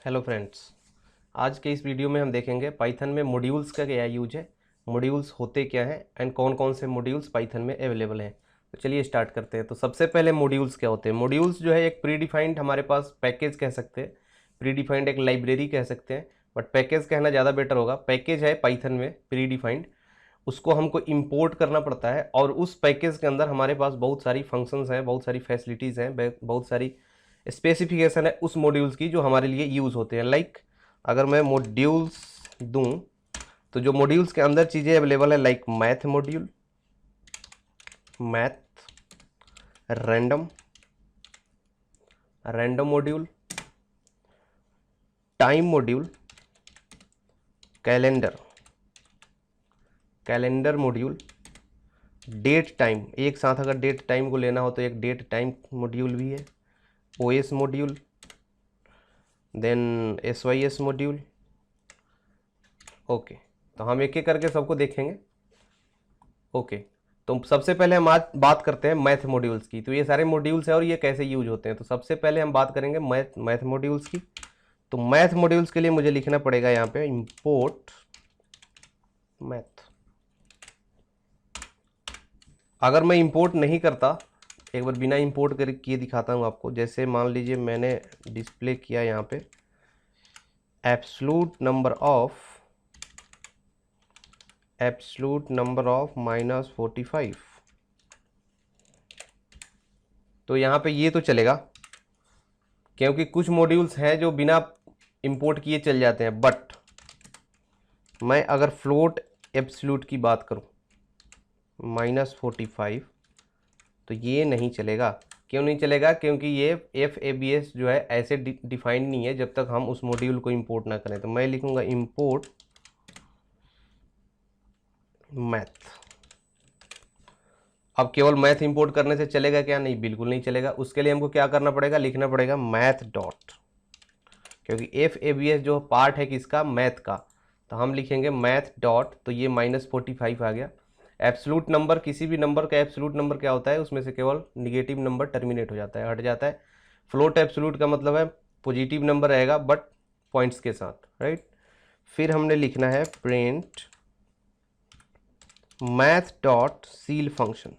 Hello friends, आज के इस वीडियो में हम देखेंगे पाइथन में मॉड्यूल्स का क्या यूज है, मॉड्यूल्स होते क्या हैं एंड कौन कौन से मॉड्यूल्स पाइथन में अवेलेबल हैं। तो चलिए स्टार्ट करते हैं। तो सबसे पहले मॉड्यूल्स क्या होते हैं। मॉड्यूल्स जो है एक प्री डिफाइंड, हमारे पास पैकेज कह सकते हैं, प्री डिफाइंड एक लाइब्रेरी कह सकते हैं, बट पैकेज कहना ज़्यादा बेटर होगा। पैकेज है पाइथन में प्री डिफाइंड, उसको हमको इंपोर्ट करना पड़ता है और उस पैकेज के अंदर हमारे पास बहुत सारी फंक्शंस हैं, बहुत सारी फैसिलिटीज़ हैं, बहुत सारी स्पेसिफिकेशन है उस मॉड्यूल्स की जो हमारे लिए यूज़ होते हैं। लाइक अगर मैं मॉड्यूल्स दूं तो जो मॉड्यूल्स के अंदर चीज़ें अवेलेबल है, like math module, math, random random module, time module, calendar calendar module, date time, एक साथ अगर डेट टाइम को लेना हो तो एक डेट टाइम मॉड्यूल भी है, OS module, then SYS module. Okay, तो हम एक एक करके सबको देखेंगे। ओके, तो सबसे पहले हम आज बात करते हैं मैथ मॉड्यूल्स की। तो ये सारे मॉड्यूल्स हैं और ये कैसे यूज होते हैं। तो सबसे पहले हम बात करेंगे मैथ मॉड्यूल्स की। तो मैथ मॉड्यूल्स के लिए मुझे लिखना पड़ेगा यहाँ पे इंपोर्ट मैथ। अगर मैं इंपोर्ट नहीं करता, एक बार बिना इंपोर्ट कर किए दिखाता हूँ आपको। जैसे मान लीजिए मैंने डिस्प्ले किया यहाँ पे एब्सोल्यूट नंबर ऑफ -45, तो यहाँ पे ये तो चलेगा क्योंकि कुछ मॉड्यूल्स हैं जो बिना इंपोर्ट किए चल जाते हैं। बट मैं अगर फ्लोट एब्सोल्यूट की बात करूँ -45, तो ये नहीं चलेगा। क्यों नहीं चलेगा? क्योंकि ये FABS जो है ऐसे डिफाइन नहीं है जब तक हम उस मॉड्यूल को इंपोर्ट ना करें। तो मैं लिखूंगा इंपोर्ट मैथ। अब केवल मैथ इंपोर्ट करने से चलेगा क्या? नहीं, बिल्कुल नहीं चलेगा। उसके लिए हमको क्या करना पड़ेगा? लिखना पड़ेगा मैथ डॉट, क्योंकि FABS जो पार्ट है किसका? मैथ का। तो हम लिखेंगे मैथ डॉट, तो ये -45 आ गया। एब्सोल्यूट नंबर, किसी भी नंबर का एब्सोल्यूट नंबर क्या होता है? उसमें से केवल निगेटिव नंबर टर्मिनेट हो जाता है, हट जाता है। फ्लोट एब्सोल्यूट का मतलब है पॉजिटिव नंबर रहेगा बट पॉइंट्स के साथ, राइट। फिर हमने लिखना है print math dot seal function.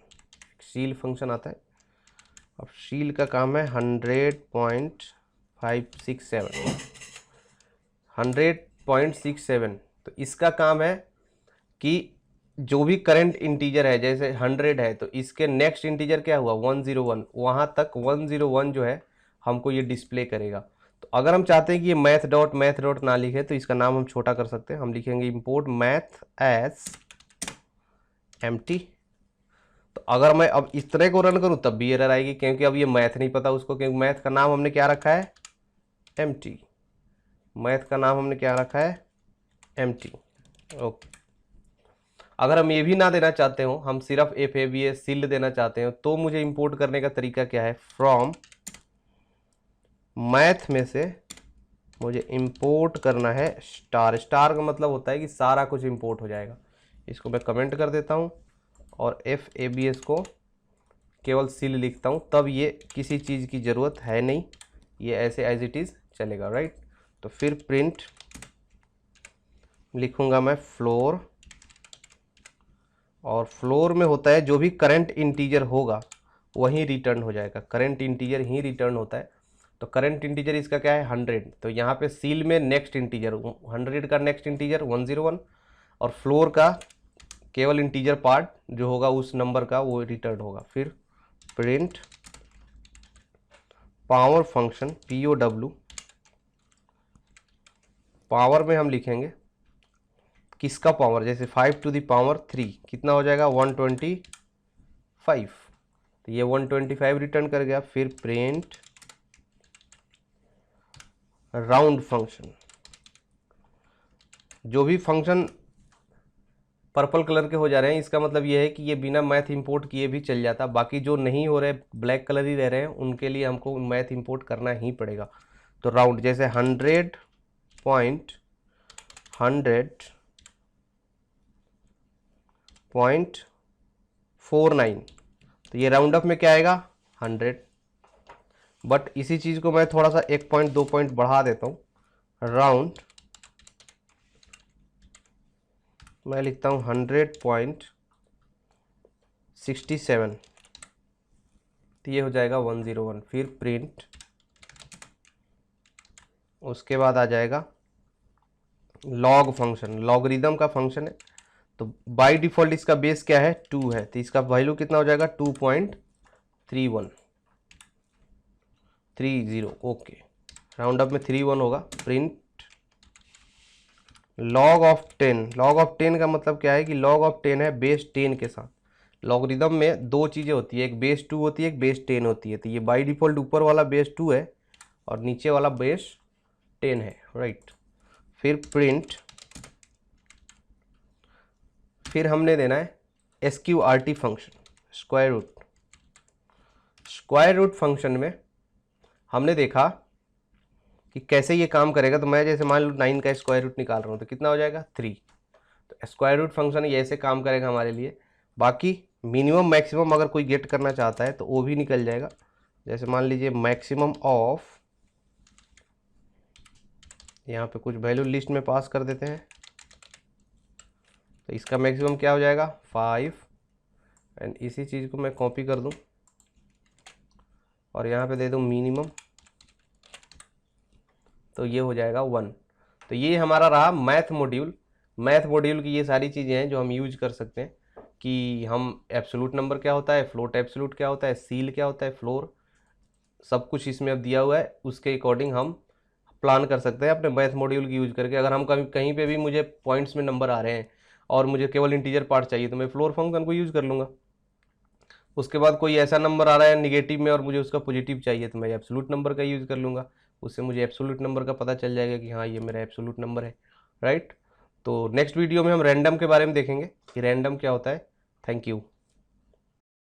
Seal function आता है। अब सील का काम है 100.67। तो इसका काम है कि जो भी करंट इंटीजर है, जैसे 100 है तो इसके नेक्स्ट इंटीजर क्या हुआ? 101, वहाँ तक 101 जो है हमको ये डिस्प्ले करेगा। तो अगर हम चाहते हैं कि ये मैथ डॉट ना लिखे तो इसका नाम हम छोटा कर सकते हैं। हम लिखेंगे इंपोर्ट मैथ एज एम्प्टी। तो अगर मैं अब इस तरह को रन करूं तब भी एरर आएगी, क्योंकि अब ये मैथ नहीं पता उसको, क्योंकि मैथ का नाम हमने क्या रखा है? एम्प्टी। मैथ का नाम हमने क्या रखा है? एम्प्टी। ओके, अगर हम ये भी ना देना चाहते हो, हम सिर्फ FABS सील्ड देना चाहते हो, तो मुझे इंपोर्ट करने का तरीका क्या है? फ्रॉम मैथ में से मुझे इंपोर्ट करना है स्टार। स्टार का मतलब होता है कि सारा कुछ इंपोर्ट हो जाएगा। इसको मैं कमेंट कर देता हूँ और FABS को केवल सील लिखता हूँ, तब ये किसी चीज़ की ज़रूरत है नहीं, ये ऐसे एज इट इज़ चलेगा, राइट। तो फिर प्रिंट लिखूँगा मैं फ्लोर, और फ्लोर में होता है जो भी करंट इंटीजर होगा वही रिटर्न हो जाएगा। करंट इंटीजर ही रिटर्न होता है। तो करंट इंटीजर इसका क्या है? 100। तो यहाँ पे सील में नेक्स्ट इंटीजर 100 का नेक्स्ट इंटीजर 101, और फ्लोर का केवल इंटीजर पार्ट जो होगा उस नंबर का वो रिटर्न होगा। फिर print power function POW। Power में हम लिखेंगे किसका पावर? जैसे 5 टू द पावर 3 कितना हो जाएगा? 125। तो ये 125 रिटर्न कर गया। फिर प्रिंट राउंड फंक्शन। जो भी फंक्शन पर्पल कलर के हो जा रहे हैं, इसका मतलब ये है कि ये बिना मैथ इंपोर्ट किए भी चल जाता। बाकी जो नहीं हो रहे, ब्लैक कलर ही रह रहे हैं, उनके लिए हमको मैथ इंपोर्ट करना ही पड़ेगा। तो राउंड, जैसे 100.49, तो ये राउंड अप में क्या आएगा? 100। बट इसी चीज़ को मैं थोड़ा सा 1 पॉइंट 2 पॉइंट बढ़ा देता हूँ, राउंड मैं लिखता हूँ 100.67, तो ये हो जाएगा 101। फिर प्रिंट, उसके बाद आ जाएगा लॉग फंक्शन, लॉगरिदम का फंक्शन है। तो बाय डिफॉल्ट इसका बेस क्या है 2 है, तो इसका वैल्यू कितना हो जाएगा 2.3130। ओके, राउंड अप में 31 होगा। Print log of 10, log of 10 का मतलब क्या है कि लॉग ऑफ 10 है बेस 10 के साथ। लॉगरिदम में दो चीज़ें होती है, एक बेस 2 होती है, एक बेस 10 होती है। तो ये बाय डिफॉल्ट ऊपर वाला बेस 2 है और नीचे वाला बेस 10 है, राइट। फिर प्रिंट, फिर हमने देना है SQRT function, square root. Square root function में हमने देखा कि कैसे ये काम करेगा। तो मैं जैसे मान लो 9 का स्क्वायर रूट निकाल रहा हूँ तो कितना हो जाएगा 3। तो स्क्वायर रूट फंक्शन ये ऐसे काम करेगा हमारे लिए। बाकी मिनिमम मैक्सिमम अगर कोई गेट करना चाहता है तो वो भी निकल जाएगा। जैसे मान लीजिए मैक्सिमम ऑफ, यहाँ पे कुछ वैल्यू लिस्ट में पास कर देते हैं, तो इसका मैक्सिमम क्या हो जाएगा 5। एंड इसी चीज़ को मैं कॉपी कर दूं और यहाँ पे दे दूं मिनिमम, तो ये हो जाएगा 1। तो ये हमारा रहा मैथ मॉड्यूल। मैथ मॉड्यूल की ये सारी चीज़ें हैं जो हम यूज कर सकते हैं कि हम एब्सोल्यूट नंबर क्या होता है, फ्लोट एब्सोल्यूट क्या होता है, सील क्या होता है, फ्लोर, सब कुछ इसमें अब दिया हुआ है। उसके अकॉर्डिंग हम प्लान कर सकते हैं अपने मैथ मॉड्यूल की यूज करके। अगर हम कहीं कहीं पे भी मुझे पॉइंट्स में नंबर आ रहे हैं और मुझे केवल इंटीजर पार्ट चाहिए तो मैं फ्लोर फंक्शन को यूज़ कर लूँगा। उसके बाद कोई ऐसा नंबर आ रहा है नेगेटिव में और मुझे उसका पॉजिटिव चाहिए तो मैं एब्सोल्यूट नंबर का यूज़ कर लूँगा। उससे मुझे एब्सोल्यूट नंबर का पता चल जाएगा कि हाँ ये मेरा एब्सोल्यूट नंबर है, राइट। तो नेक्स्ट वीडियो में हम रैंडम के बारे में देखेंगे कि रैंडम क्या होता है। Thank you.